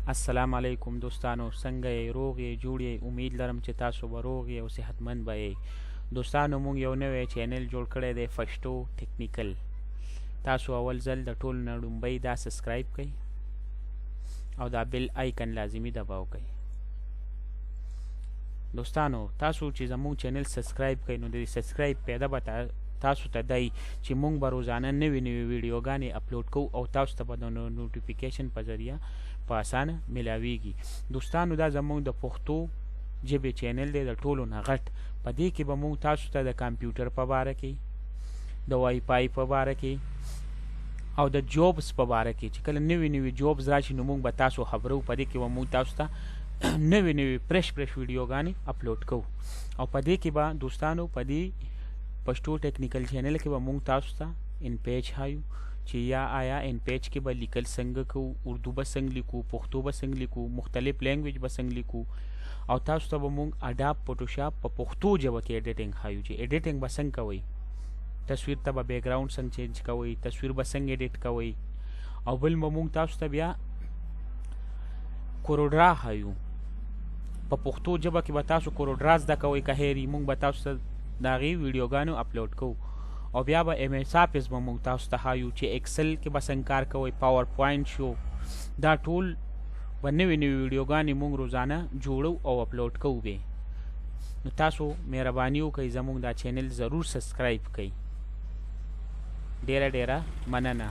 السلام علیکم دوستانو، څنګه یې؟ روغ یې؟ جوړ یې؟ امید لرم چې تاسو به روغ یې او صحتمند به یې. دوستانو، موږ یو نوی چینل جوړ کړی دی، پښتو ټیکنیکل. تاسو اول ځل د ټولو نه لومړی دا سبسکرایب کړئ او دا بیل آیکن لازمي دباو کړئ. دوستانو، تاسو چې زموږ چینل سبسکرایب کړئ نو د سبسکرایب پیدا به تاسو ته دی چې موږ به روزانه نوې ویډیوګانې اپلوډ کوو او تاسو ته به د نوټیفیکیشن په ذریعه په اسانه ملاویږي. دوستانو، دا زموږ د پښتو ژبې چینل دی، د ټولو نه غټ. په دې کې به موږ تاسو ته د کمپیوټر په باره کې، د وائی فای په باره کې او د جوبز په باره کې چې کله نوې جوبز راشي نو موږ به تاسو خبرو. په دې کې به موږ تاسو ته نوې فرش ویډیوګانې اپلوډ کوو او په دې کې به دوستانو په دې پښتو ټیکنیکل چینل کې به موږ تاسو ته ان پیج هایو چې یا آیا ان پیج کې به لیکل څنګه کوو، اردو به څنګه لیکو، پښتو به څنګه لیکو، مختلف لینګویج به څنګه لیکو، او تاسو ته به موږ اډاب فوټوشاپ په پښتو ژبه کې ایډیټینګ هایو چې ایډیټینګ به څنګه کوئ، تصویر ته به بیک ګراوند څنګه چینج کوئ، تصویر به څنګه ایډیټ کوئ. او بل به موږ تاسو ته بیا کوروډرا هایو. په پښتو ژبه کې به تاسو کوروډرا زده کوئ که هیري، موږ به تاسو ته د هغې ویډیوګانو اپلوډ کوو. او بیا به ایم ایس آفیس به موږ تاسو ته ښایو چې ایکسل کې به څنګه کار کوئ، پاور پوینټ شو. دا ټول به نوې ویډیوګانې موږ روزانه جوړو او اپلوډ کوو به. نو تاسو مهرباني وکړئ زموږ دا چینل ضرور سبسکرایب کړئ. ډیره مننه.